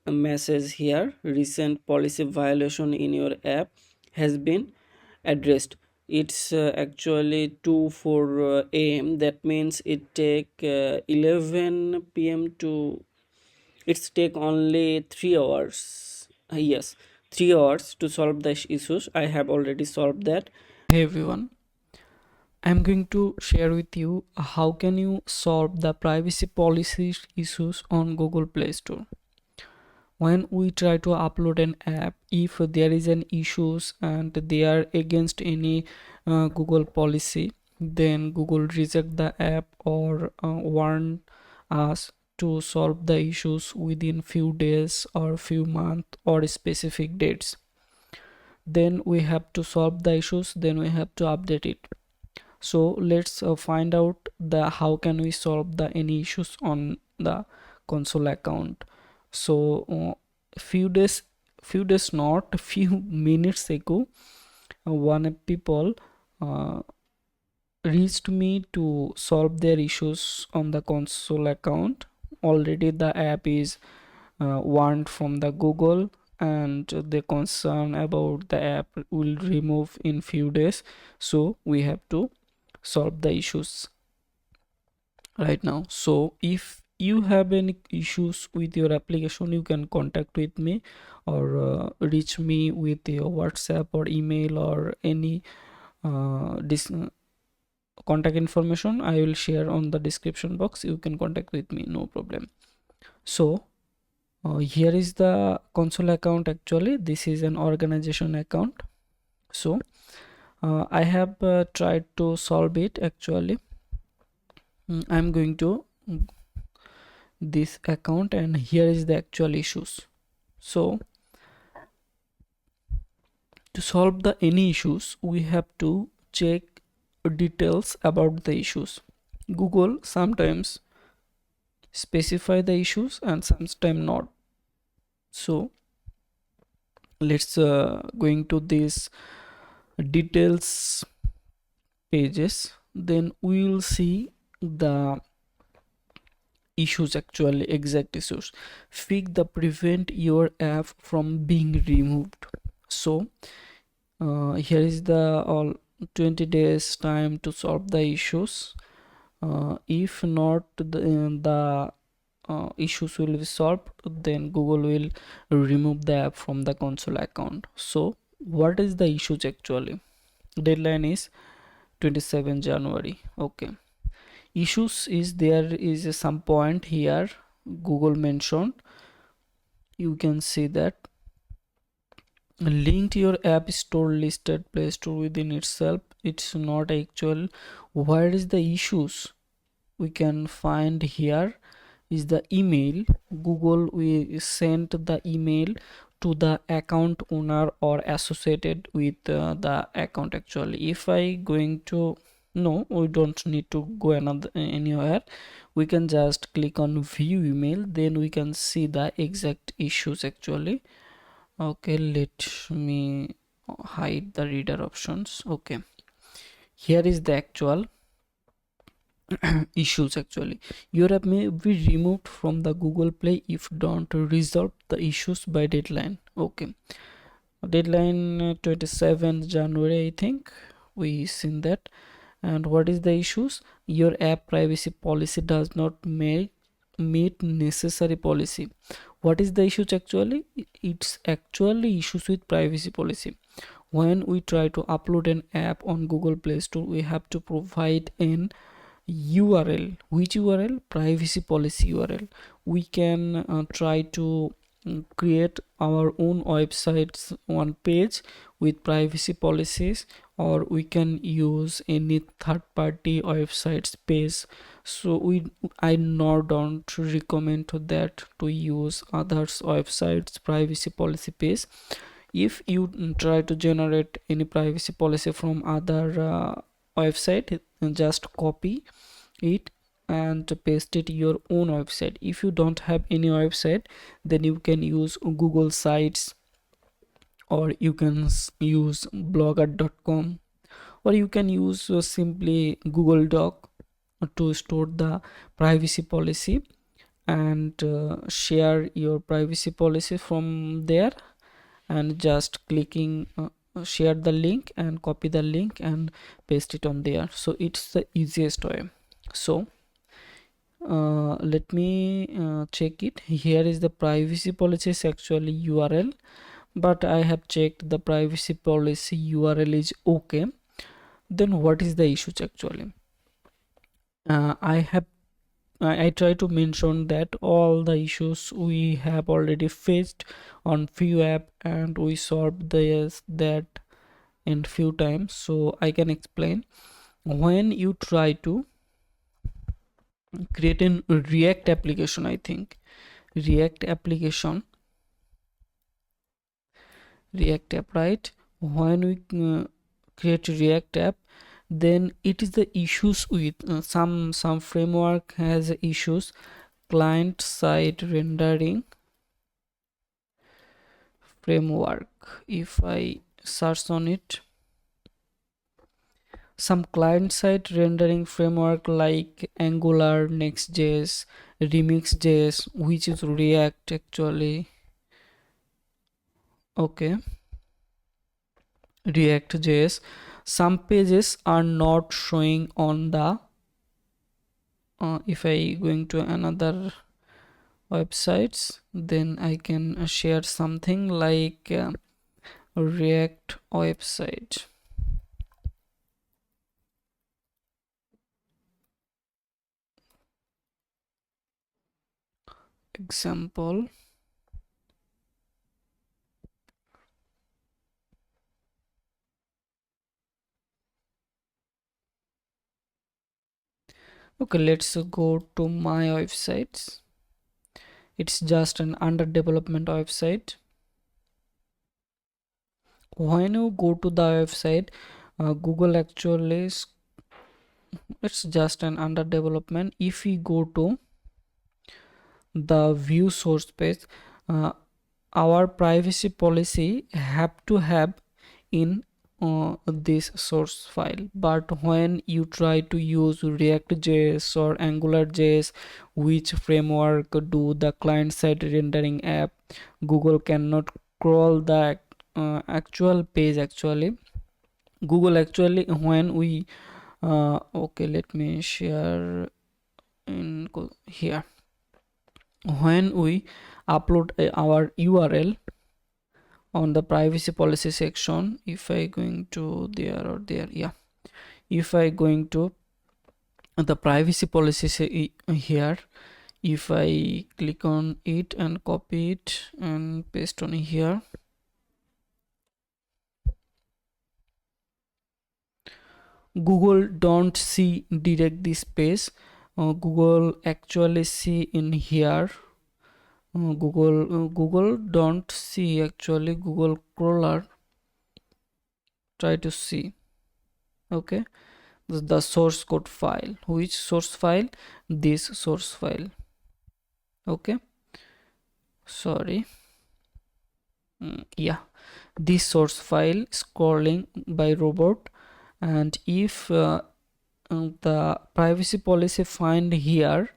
a message here: recent policy violation in your app has been addressed. It's actually 2 4 a.m. That means it take 11 p.m. to it's take only 3 hours. Yes, 3 hours to solve the issues. I have already solved that. Hey everyone, I'm going to share with you how can you solve the privacy policy issues on Google Play Store. When we try to upload an app, if there is an issues and they are against any Google policy, then Google reject the app or warn us to solve the issues within few days or few months or specific dates. Then we have to solve the issues, then we have to update it. So let's find out the how can we solve the any issues on the console account. So few days not a few minutes ago, one people uh, reached me to solve their issues on the console account. Already the app is warned from the Google, and the concern about the app will remove in few days, so we have to solve the issues right now. So if you have any issues with your application, you can contact with me or reach me with your WhatsApp or email or any this contact information I will share on the description box. You can contact with me, no problem. So here is the console account. Actually this is an organization account. So I have tried to solve it. Actually I'm going to this account, and here is the actual issues. So to solve the any issues, we have to check details about the issues. Google sometimes specify the issues and sometimes not. So let's going to this details pages, then we will see the issues, actually exact issues. Fix the prevent your app from being removed. So here is the all 20 days time to solve the issues. If not the issues will be solved, then Google will remove the app from the console account. So what is the issues? Actually deadline is 27 January. Okay, issues is there is some point here Google mentioned. You can see that linked your app store listed Play Store within itself. It's not actual. Where is the issues? We can find here is the email. Google we sent the email to the account owner or associated with the account. Actually if I going to, no, we don't need to go another anywhere. We can just click on view email, then we can see the exact issues. Actually okay, let me hide the reader options. Okay, here is the actual issues. Actually your app may be removed from the Google Play if don't resolve the issues by deadline. Okay, deadline 27th January, I think we seen that. And what is the issues? Your app privacy policy does not meet necessary policy. What is the issues? Actually it's actually issues with privacy policy. When we try to upload an app on Google Play Store, we have to provide an URL. Which URL? Privacy policy URL. We can try to create our own websites one page with privacy policies, or we can use any third-party websites page. So I now don't recommend to that to use others websites privacy policy page. If you try to generate any privacy policy from other website, just copy it and paste it your own website. If you don't have any website, then you can use Google Sites, or you can use blogger.com, or you can use simply Google Doc to store the privacy policy. and share your privacy policy from there, and just clicking share the link and copy the link and paste it on there. So it's the easiest way. So let me check it. Here is the privacy policies actually URL, but I have checked the privacy policy URL is okay. Then what is the issues actually? I try to mention that all the issues we have already faced on few app, and we solved this that in few times. So I can explain. When you try to create a React application, I think React application, React app, right? When we create React app, then it is the issues with some framework has issues. Client side rendering framework, if I search on it, some client side rendering framework like Angular, Next.js, Remix.js, which is React actually. Okay, React.js, some pages are not showing on the if I going to another websites, then I can share something like React website example. Okay, let's go to my websites. It's just an under development website. When you go to the website, Google actually it's just an under development. If we go to the view source page, uh, our privacy policy have to have in this source file. But when you try to use React.js or Angular.js, which framework do the client side rendering app, Google cannot crawl the actual page actually. Google actually, when we okay, let me share in here. When we upload our URL on the privacy policy section, if I going to there or there, yeah, if I going to the privacy policy here, if I click on it and copy it and paste on here, Google don't see direct this page. Google actually see in here. Google don't see actually. Google crawler try to see. Okay, the source code file. Which source file? This source file. Okay, sorry. Yeah, this source file scrolling by robot, and if the privacy policy find here,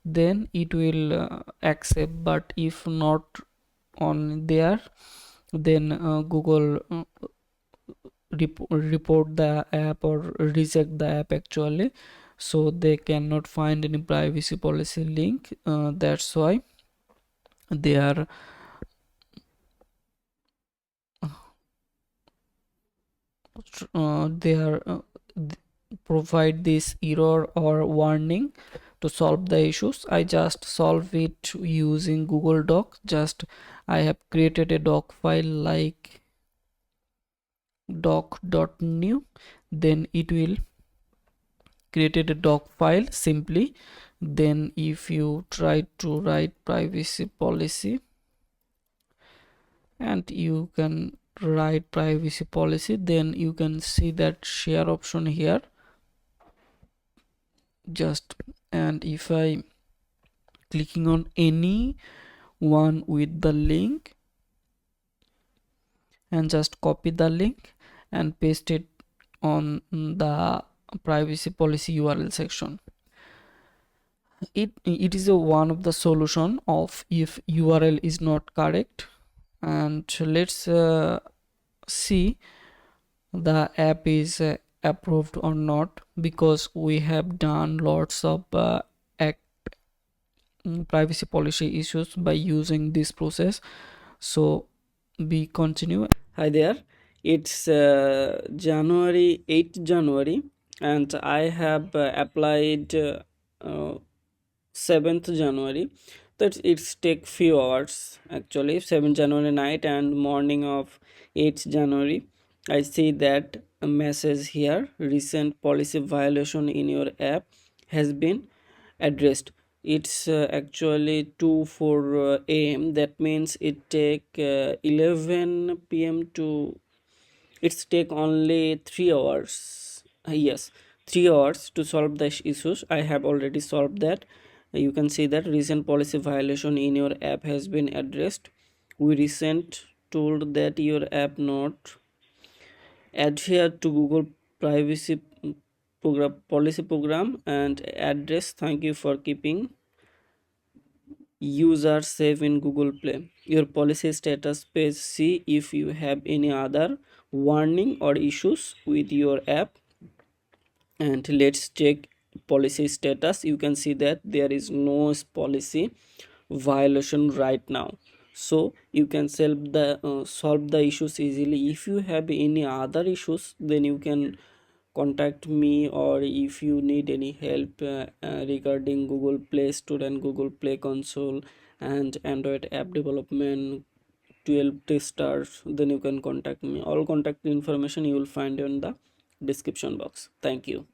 then it will accept. But if not on there, then Google report the app or reject the app actually. So they cannot find any privacy policy link. That's why they are they are provide this error or warning. To solve the issues, I just solve it using Google Docs. Just I have created a doc file like doc.new, then it will created a doc file simply. Then if you try to write privacy policy, and you can write privacy policy, then you can see that share option here. Just, and if I clicking on any one with the link and just copy the link and paste it on the privacy policy URL section, It is a one of the solution of if URL is not correct. And let's see the app is approved or not, because we have done lots of privacy policy issues by using this process. So we continue. Hi there. It's January 8th January, and I have applied uh, 7th January. That it's take few hours actually. 7th January night and morning of 8th January. I see that a message here. Recent policy violation in your app has been addressed. It's actually 2 4 a.m. That means it take 11 p.m. to it's take only 3 hours. Yes, 3 hours to solve the issues. I have already solved that. You can see that recent policy violation in your app has been addressed. We recent told that your app not adhere to Google privacy program policy program and address. Thank you for keeping user safe in Google Play. Your policy status page, see if you have any other warning or issues with your app. And let's check policy status. You can see that there is no policy violation right now, so you can solve the issues easily. If you have any other issues, then you can contact me, or if you need any help regarding Google Play Store and Google Play Console and Android app development 12 testers, then you can contact me. All contact information you will find in the description box. Thank you.